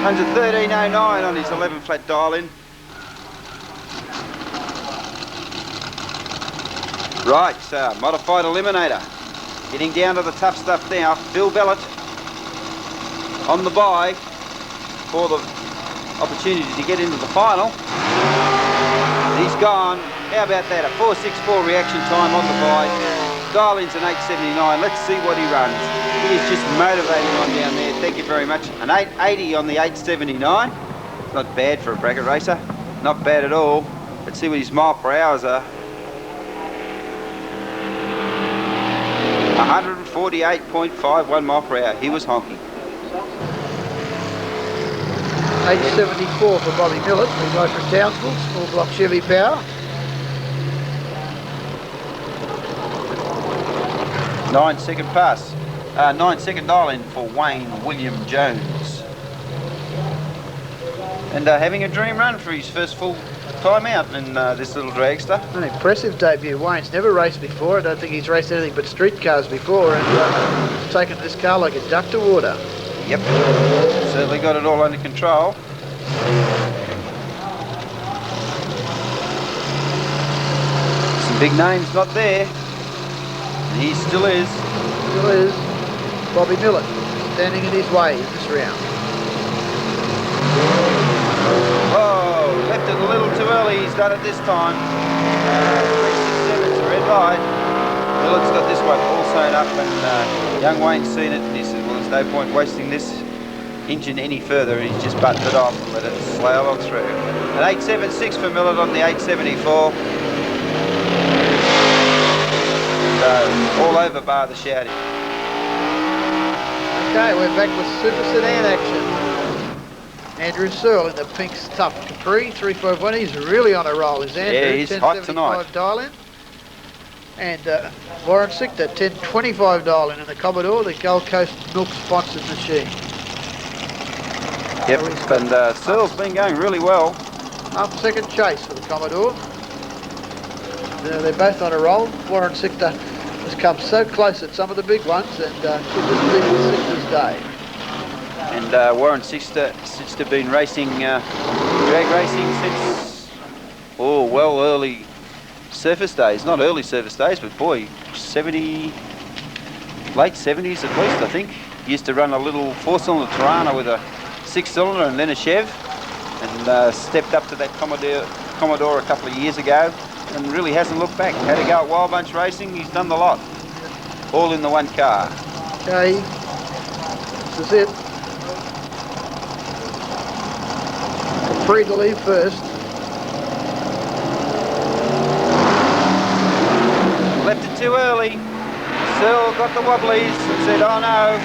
Speaker 4: Runs a 13.09 on his 11 flat dial-in. Right, so modified eliminator. Getting down to the tough stuff now. Bill Bellett on the bye for the opportunity to get into the final. He's gone. How about that? A 4.64 reaction time on the bye. Dial-in's an 8.79. Let's see what he runs. He is just motivating on down there. Thank you very much. An 8.80 on the 8.79. Not bad for a bracket racer. Not bad at all. Let's see what his mile per hours are. 148.51 mile per hour. He was honking.
Speaker 2: 8.74 for Bobby Millett, the guy from Townsville, small block Chevy power.
Speaker 4: 9-second pass. 9-second dial-in for Wayne William Jones. And having a dream run for his first full time out in this little dragster.
Speaker 2: An impressive debut. Wayne's never raced before. I don't think he's raced anything but street cars before, and he's taken this car like a duck to water.
Speaker 4: Yep, certainly got it all under control. Some big names not there. And he still is.
Speaker 2: Still is. Bobby Millett standing in his way in this round.
Speaker 4: Oh, left it a little too early. He's done it this time. 367's a red light. Millett's got this one all sewn up, and young Wayne's seen it, and he said, well, there's no point wasting this engine any further. He's just buttoned it off and let it slow along through. An 876 for Millett on the 874. And, all over bar the shouting.
Speaker 2: Okay, we're back with Super Sedan action. Andrew Searle in the pink Tough Capri 351. He's really on a roll, is Andrew?
Speaker 4: Yeah, he's hot tonight.
Speaker 2: Dial in. And Warren Sichter, 1025 dial in the Commodore, the Gold Coast Milk sponsored machine.
Speaker 4: Yep, and Searle's been going really well.
Speaker 2: Up second chase for the Commodore. They're both on a roll. Warren Sichter has come so close at some of the big ones, and could this be Sichter's day?
Speaker 4: And Warren Sichter been racing, drag racing since, early surface days. Not early surface days, but boy, late 70s at least, I think. He used to run a little 4-cylinder Tirana with a 6-cylinder and then a Chev, and stepped up to that Commodore a couple of years ago, and really hasn't looked back. Had to go at Wild Bunch Racing. He's done the lot, all in the one car.
Speaker 2: Okay, this is it. Free to leave first.
Speaker 4: Left it too early. Searle got the wobblies and said, oh no.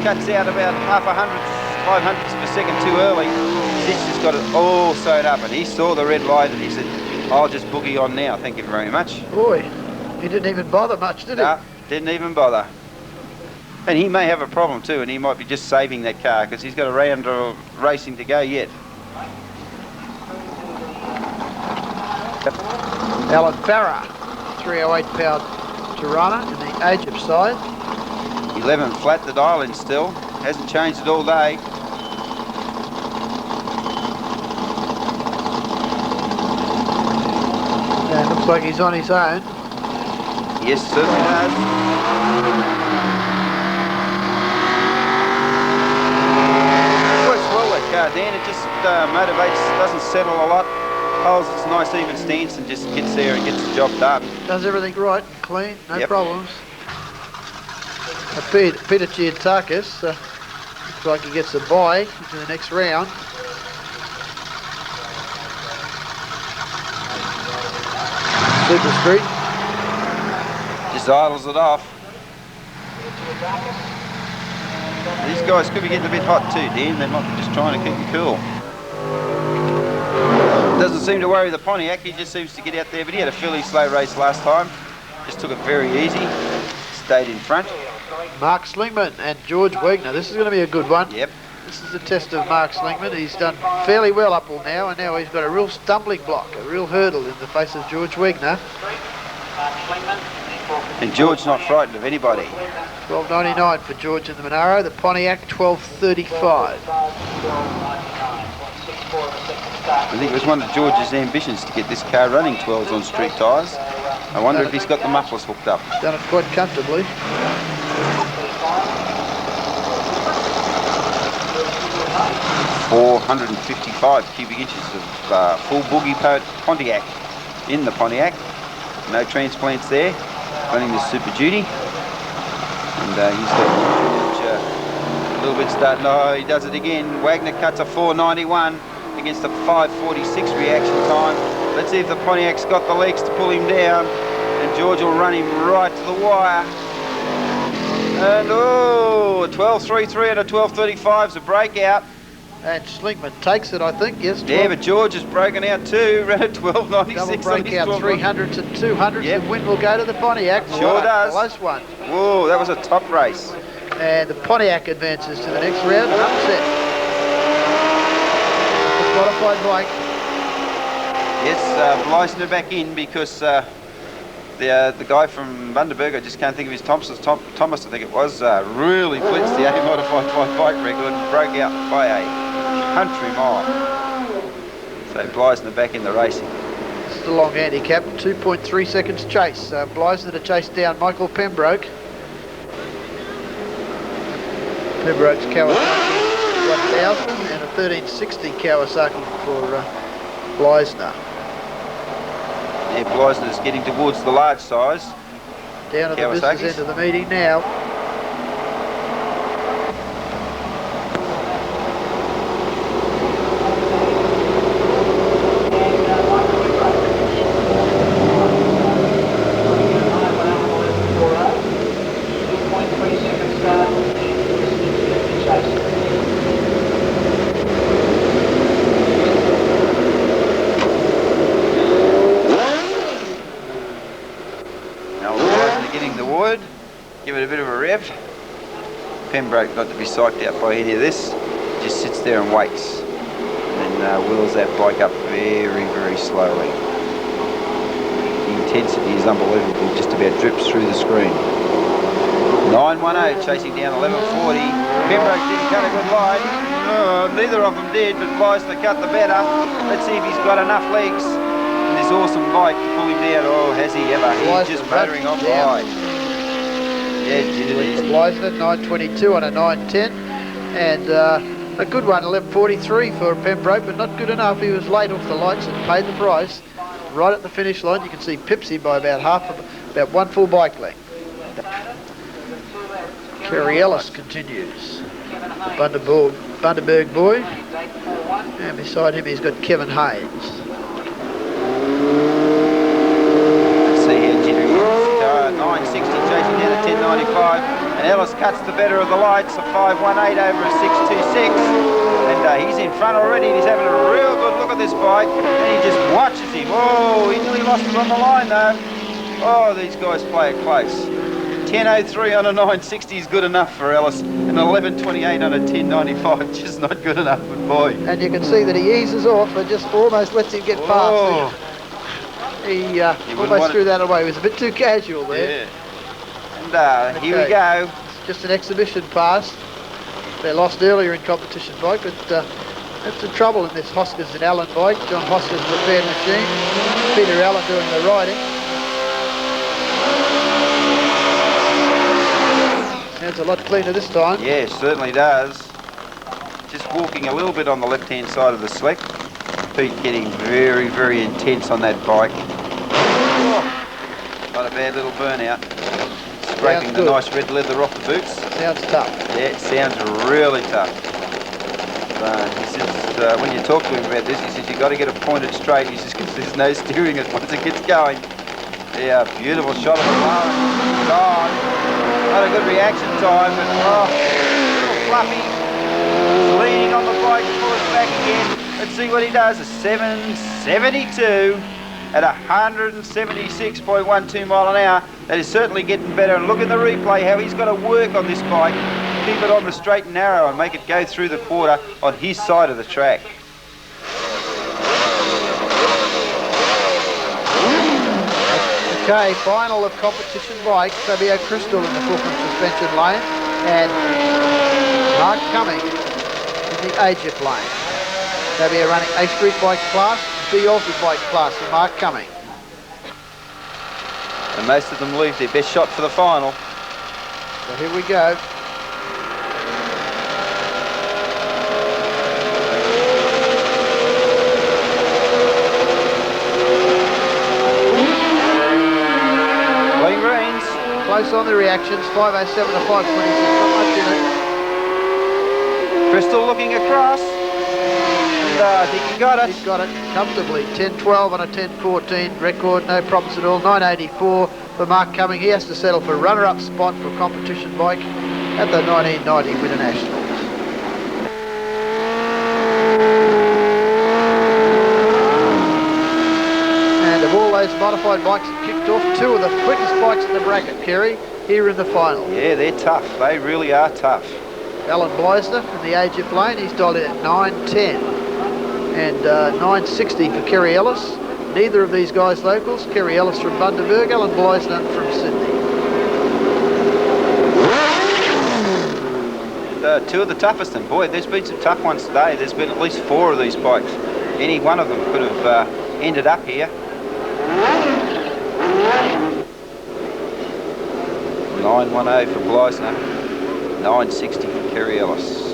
Speaker 4: Cuts out about 500ths of a second too early. Sichter's got it all sewn up, and he saw the red light and he said, I'll just boogie on now, thank you very much.
Speaker 2: Boy, he didn't even bother much, did he?
Speaker 4: No, didn't even bother. And he may have a problem too, and he might be just saving that car because he's got a round of racing to go yet.
Speaker 2: Alan Farah, 308 pound Tirana in the age of side.
Speaker 4: 11 flat the dial in still, hasn't changed it all day.
Speaker 2: And looks like he's on his own.
Speaker 4: Yes, certainly does. Works well that car, Dan. It just motivates, doesn't settle a lot. Holds its nice even stance and just gets there and gets the job done.
Speaker 2: Does everything right and clean, no
Speaker 4: Yep.
Speaker 2: problems. Peter Giantakis looks like he gets a bye into the next round. Super Street.
Speaker 4: Just idles it off. These guys could be getting a bit hot too, Dan. They might be just trying to keep them cool. Doesn't seem to worry the Pontiac. He just seems to get out there, but he had a fairly slow race last time. Just took it very easy. Stayed in front.
Speaker 2: Mark Slingman and George Wegner. This is going to be a good one.
Speaker 4: Yep.
Speaker 2: This is the test of Mark Slingman. He's done fairly well up till now, and now he's got a real stumbling block, a real hurdle in the face of George Wegner.
Speaker 4: And George not frightened of anybody.
Speaker 2: $12.99 for George in the Monaro. The Pontiac, $12.35.
Speaker 4: I think it was one of George's ambitions to get this car running 12s on street tyres. I wonder if he's got the mufflers hooked up.
Speaker 2: Done it quite comfortably.
Speaker 4: $455 cubic inches of full boogie Pontiac in the Pontiac. No transplants there. Running the Super Duty. And he's got a little bit starting. Oh, he does it again. Wagner cuts a 491 against a 546 reaction time. Let's see if the Pontiac's got the legs to pull him down. And George will run him right to the wire. And a 12.33 and a 12.35 is a breakout.
Speaker 2: And Slingman takes it, I think, yes. 12.
Speaker 4: Yeah, but George has broken out too. Ran at 12.96.
Speaker 2: Double breakout, 300s and 200s.
Speaker 4: Yep.
Speaker 2: The win will go to the Pontiac.
Speaker 4: Sure does.
Speaker 2: Close one.
Speaker 4: Whoa, that was a top race.
Speaker 2: And the Pontiac advances to the next round. Upset. The qualified Blake.
Speaker 4: Yes, Bleisner back in because the guy from Bundaberg, I just can't think of his Thomas, I think it was, really blitzed the A-modified bike record and broke out by a country mile. So Bleisner back in the racing.
Speaker 2: This is the long handicap, 2.3 seconds chase. Bleisner to chase down Michael Pembroke. Pembroke's Kawasaki 1000 and a 1360 Kawasaki for Bleisner.
Speaker 4: Yeah, Bleisner's getting towards the large size.
Speaker 2: Down at the business end of the meeting now.
Speaker 4: Give it a bit of a rev. Pembroke, not to be psyched out by any of this, just sits there and waits and wheels that bike up very, very slowly. The intensity is unbelievable, just about drips through the screen. 910 chasing down 1140. Pembroke didn't cut a good line. Neither of them did, but Bleisner cut the better. Let's see if he's got enough legs in this awesome bike to pull him down. Oh, has he ever? He's just motoring on by. Yeah,
Speaker 2: Bleisner 922 on a 910, and a good one, 1143 for Pembroke, but not good enough. He was late off the lights and paid the price. Right at the finish line, you can see Pipsy by about about one full bike length. Kerry Ellis continues, the Bundaberg boy, and beside him he's got Kevin Haynes.
Speaker 4: Let's see here, Jimmy. 960 chasing down a 1095, and Ellis cuts the better of the lights, a 518 over a 626, and he's in front already. He's having a real good look at this bike, and he just watches him. Oh, he nearly lost it on the line though. Oh, these guys play it close. 1003 on a 960 is good enough for Ellis, and 1128 on a 1095 just not good enough, but boy.
Speaker 2: And you can see that he eases off and just almost lets him get past. He almost threw that away. It was a bit too casual there.
Speaker 4: Yeah. And here we go.
Speaker 2: It's just an exhibition pass. They lost earlier in competition bike, but that's the trouble in this Hoskins and Allen bike. John Hoskins repaired machine. Peter Allen doing the riding. Sounds a lot cleaner this time.
Speaker 4: Yeah, certainly does. Just walking a little bit on the left-hand side of the select. Pete getting very, very intense on that bike. Not a bad little burnout. Scraping the nice red leather off the boots.
Speaker 2: Sounds tough.
Speaker 4: Yeah, it sounds really tough. He says, when you talk to him about this, he says, you've got to get it pointed straight. He says, because there's no steering it once it gets going. Yeah, beautiful shot of the bar. Gone. Not a good reaction time, but a little fluffy. He's leaning on the bike to pull it back again. Let's see what he does. A 772 at 176.12 mile an hour. That is certainly getting better. And look at the replay, how he's got to work on this bike. Keep it on the straight and narrow and make it go through the quarter on his side of the track.
Speaker 2: Okay, final of competition bike. Fabio Crystal in the Fulcrum suspension lane, and Mark Cumming in the Egypt lane. Fabio running A Street bike class, B Aussie bike class for Mark Cumming.
Speaker 4: And most of them leave their best shot for the final.
Speaker 2: So here we go.
Speaker 4: Playing greens.
Speaker 2: Close on the reactions, 507 to 526, not much in it.
Speaker 4: Crystal looking across. And I think he got it.
Speaker 2: He's got it comfortably. 10.12 on a 10.14 record, no problems at all. 9.84 for Mark Cumming. He has to settle for runner-up spot for competition bike at the 1990 Winternationals. And of all those modified bikes that kicked off, two of the quickest bikes in the bracket, Kerry, here in the final.
Speaker 4: Yeah, they're tough. They really are tough.
Speaker 2: Alan Bleisner in the Egypt lane, he's dialed in at 9.10. And 9.60 for Kerry Ellis. Neither of these guys locals. Kerry Ellis from Bundaberg, Alan Bleisner from Sydney.
Speaker 4: And, two of the toughest, and boy, there's been some tough ones today. There's been at least 4 of these bikes. Any one of them could have ended up here. 910 for Bleisner, 960 for Kerry Ellis.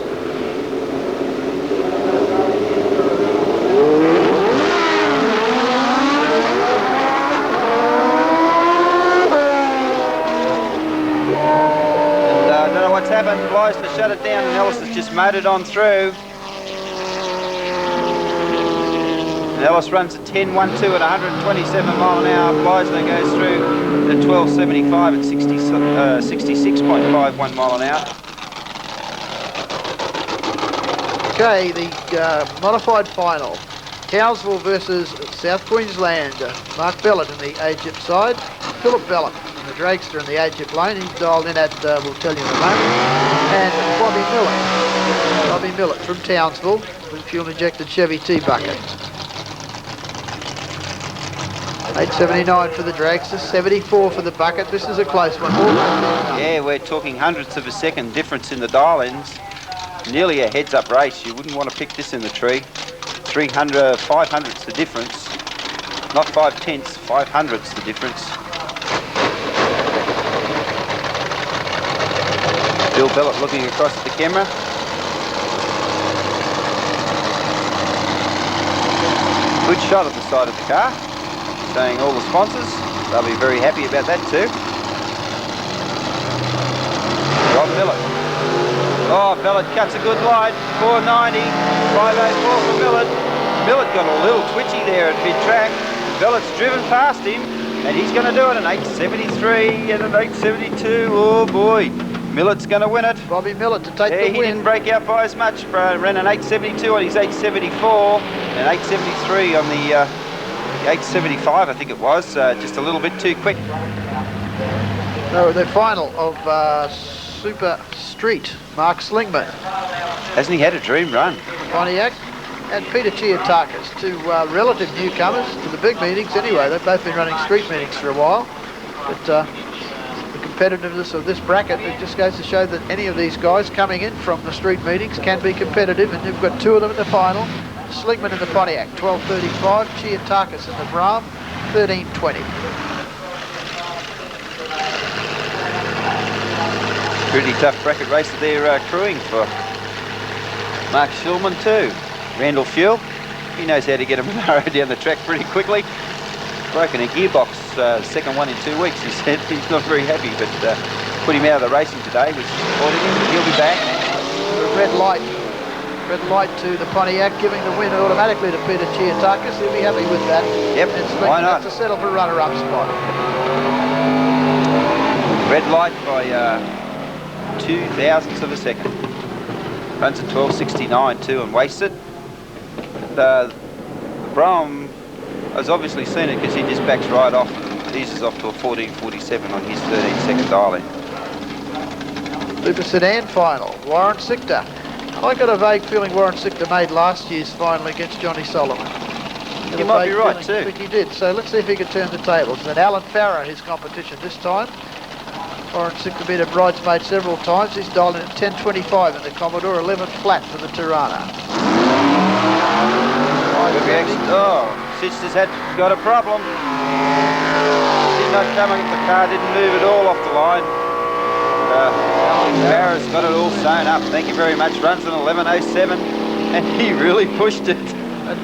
Speaker 4: What's happened? Bleisner shut it down and Ellis has just motored on through. And Ellis runs a 10.12 at 127 mile an hour. Bleisner goes through the 12.75 at 66.51 mile an hour.
Speaker 2: Okay, the modified final. Townsville versus South Queensland. Mark Bellett in the Egypt side. Philip Bellett in the dragster in the Egypt lane. He's dialed in at, we'll tell you in a moment. And Bobby Millett from Townsville with fuel injected Chevy T-bucket. 8.79 for the dragster, 74 for the bucket. This is a close one.
Speaker 4: Yeah, we're talking hundredths of a second difference in the dial-ins. Nearly a heads-up race. You wouldn't want to pick this in the tree. 5 hundredths the difference. Not 5 tenths, 5 hundredths the difference. Bill Bellett looking across at the camera. Good shot at the side of the car. Showing all the sponsors. They'll be very happy about that too. Rob Bellett. Oh, Bellett cuts a good line. 490. 504 for Bellett. Bellett got a little twitchy there at mid-track. Bellett's driven past him and he's going to do it an 873 and an 872. Oh boy. Millett's going to win it.
Speaker 2: Bobby Millett to take the win.
Speaker 4: He didn't break out by as much. Ran an 872 on his 874 and 873 on the 875, I think it was. Just a little bit too quick.
Speaker 2: So the final of Super Street, Mark Slingman.
Speaker 4: Hasn't he had a dream run?
Speaker 2: Pontiac and Peter Chiatakis, two relative newcomers to the big meetings anyway. They've both been running street meetings for a while. But the competitiveness of this bracket, it just goes to show that any of these guys coming in from the street meetings can be competitive, and you've got 2 of them in the final. Slingman in the Pontiac, 12.35, Chiatakis in the Brahm, 13.20.
Speaker 4: Pretty tough bracket race that they're crewing for Mark Shulman too. Randall Fuel, he knows how to get a Monaro down the track pretty quickly. Broken a gearbox, second one in 2 weeks, he said. He's not very happy, but put him out of the racing today, which is supporting him. He'll be back.
Speaker 2: Red light to the Pontiac, giving the win automatically to Peter Chiatakis. He'll be happy with that.
Speaker 4: Yep, why not?
Speaker 2: To settle for runner-up spot.
Speaker 4: Red light by 2 thousandths of a second. Runs at 12.69 too and wastes it. The Brahm has obviously seen it because he just backs right off and eases off to a 14.47 on his 13-second dial-in.
Speaker 2: Super Sedan final, Warren Sichter. I got a vague feeling Warren Sichter made last year's final against Johnny Solomon.
Speaker 4: You might be right too.
Speaker 2: I think he did. So let's see if he can turn the tables. And Alan Farrow, his competition this time. Warren Sichter been a bridesmaid several times. He's dialed in at 10.25 in the Commodore, 11 flat for the Tirana.
Speaker 4: Good reaction. Oh, Sichter's got a problem. Did not come in, the car didn't move at all off the line. Farrow's got it all sewn up. Thank you very much. Runs an 11.07 and he really pushed it.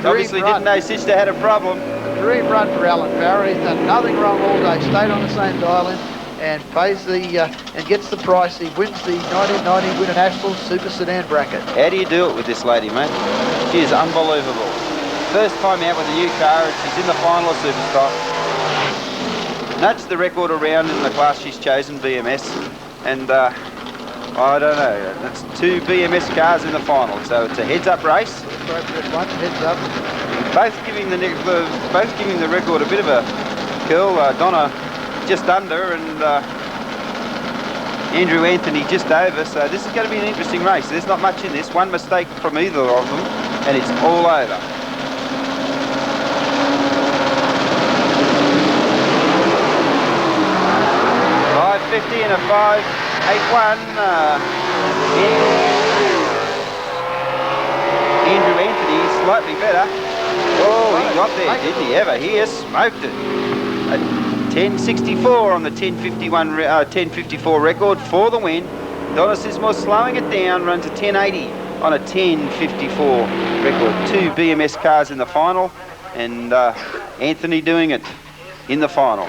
Speaker 4: Obviously didn't know Sichter had a problem.
Speaker 2: A dream run for Alan Farrow. He's done nothing wrong all day. Stayed on the same dial-in and pays the and gets the price. He wins the 1990 Winternationals Super Sedan bracket.
Speaker 4: How do you do it with this lady, mate? She is unbelievable. First time out with a new car and she's in the final of Superstock. Nudged the record around in the class she's chosen, BMS, and I don't know, that's 2 BMS cars in the final, so it's a heads-up race.
Speaker 2: Appropriate one, heads up.
Speaker 4: Both giving the record a bit of a curl. Donna just under and Andrew Anthony just over, so this is going to be an interesting race. There's not much in this. One mistake from either of them and it's all over. 550 and a 581. Andrew Anthony is slightly better. Oh, he got there, didn't he ever? He has smoked it. A 10.64 on the 10.54 record for the win. Donna Sizemore slowing it down, runs a 10.80 on a 10.54 record. 2 BMS cars in the final, and Anthony doing it in the final.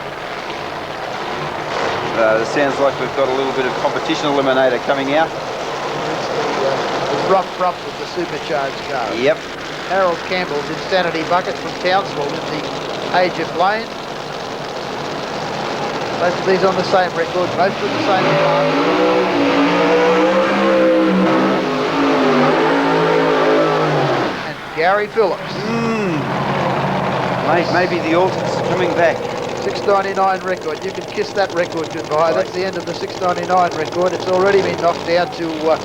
Speaker 4: It sounds like we've got a little bit of competition eliminator coming out.
Speaker 2: It's the rough with the supercharged car.
Speaker 4: Yep.
Speaker 2: Harold Campbell's Insanity Bucket from Townsville in the Age of Lane. Both of these on the same record, both with the same car. And Gary Phillips.
Speaker 4: Maybe the Alton's coming back.
Speaker 2: 6.99 record. You can kiss that record goodbye. That's the end of the 6.99 record. It's already been knocked down to the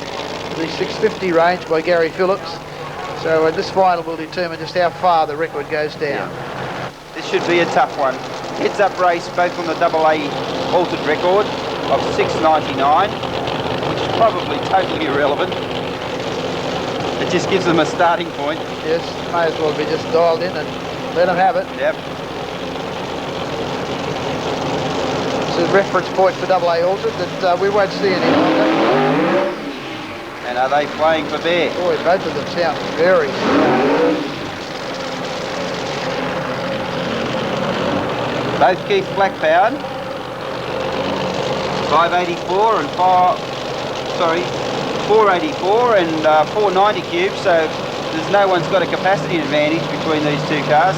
Speaker 2: 6.50 range by Gary Phillips. So this final will determine just how far the record goes down.
Speaker 4: Yeah. This should be a tough one. Heads up race both on the AA altered record of 6.99, which is probably totally irrelevant. It just gives them a starting point.
Speaker 2: Yes, may as well be just dialed in and let them have it.
Speaker 4: Yep.
Speaker 2: It's a reference point for AA altered that we won't see any longer.
Speaker 4: And are they playing for Bear?
Speaker 2: Boy, both of them sound very strong.
Speaker 4: Both Keith Black powered. 584 and 484 and 490 cubes, so there's no one's got a capacity advantage between these two cars.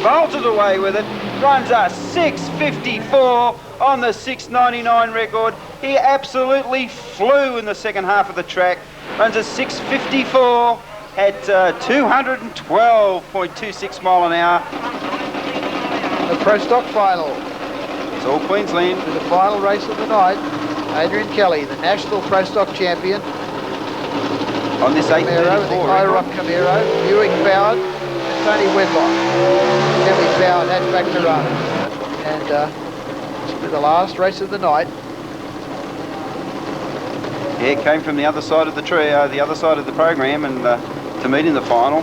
Speaker 4: Bolted away with it, runs a 6.54 on the 6.99 record. He absolutely flew in the second half of the track, runs a 6.54 at 212.26 mile an hour.
Speaker 2: The Pro Stock final.
Speaker 4: It's all Queensland.
Speaker 2: To the final race of the night, Adrian Kelly, the National Pro Stock champion.
Speaker 4: On this 8.34
Speaker 2: the IROC Camaro, Buick powered, and Tony Wedlock. Heavy powered hatchback to run. And this will be the last race of the night.
Speaker 4: Yeah, it came from the other side of the tree, the other side of the program, and to meet in the final.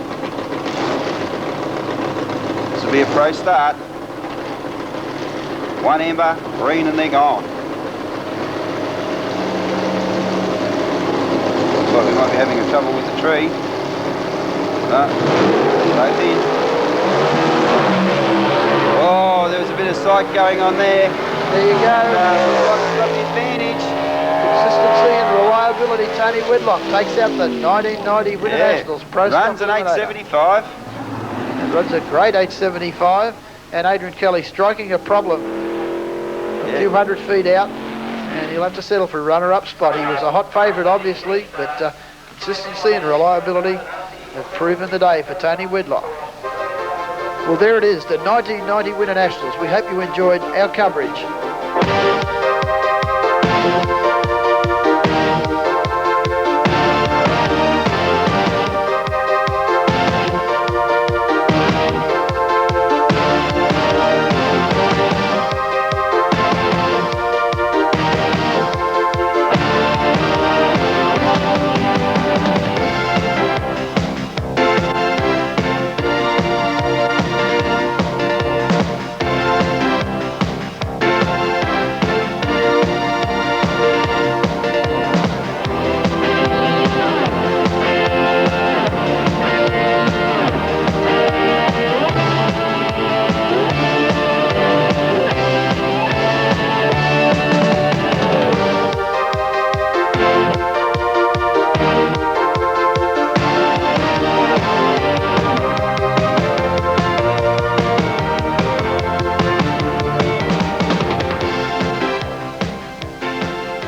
Speaker 4: This will be a pro start. 1 amber, green, and they're gone. Looks like we might be having a trouble with the tree. Both in. Oh, there was a bit of sight going on there.
Speaker 2: There you go.
Speaker 4: Got the advantage.
Speaker 2: Consistency and reliability. Tony Wedlock takes out the 1990 Winternationals Pro Stock.
Speaker 4: Runs an 8.75.
Speaker 2: And runs a great 8.75. And Adrian Kelly striking a problem. 200 feet out. And he'll have to settle for a runner-up spot. He was a hot favourite, obviously, but consistency and reliability have proven the day for Tony Wedlock. Well, there it is, the 1990 Winternationals. We hope you enjoyed our coverage.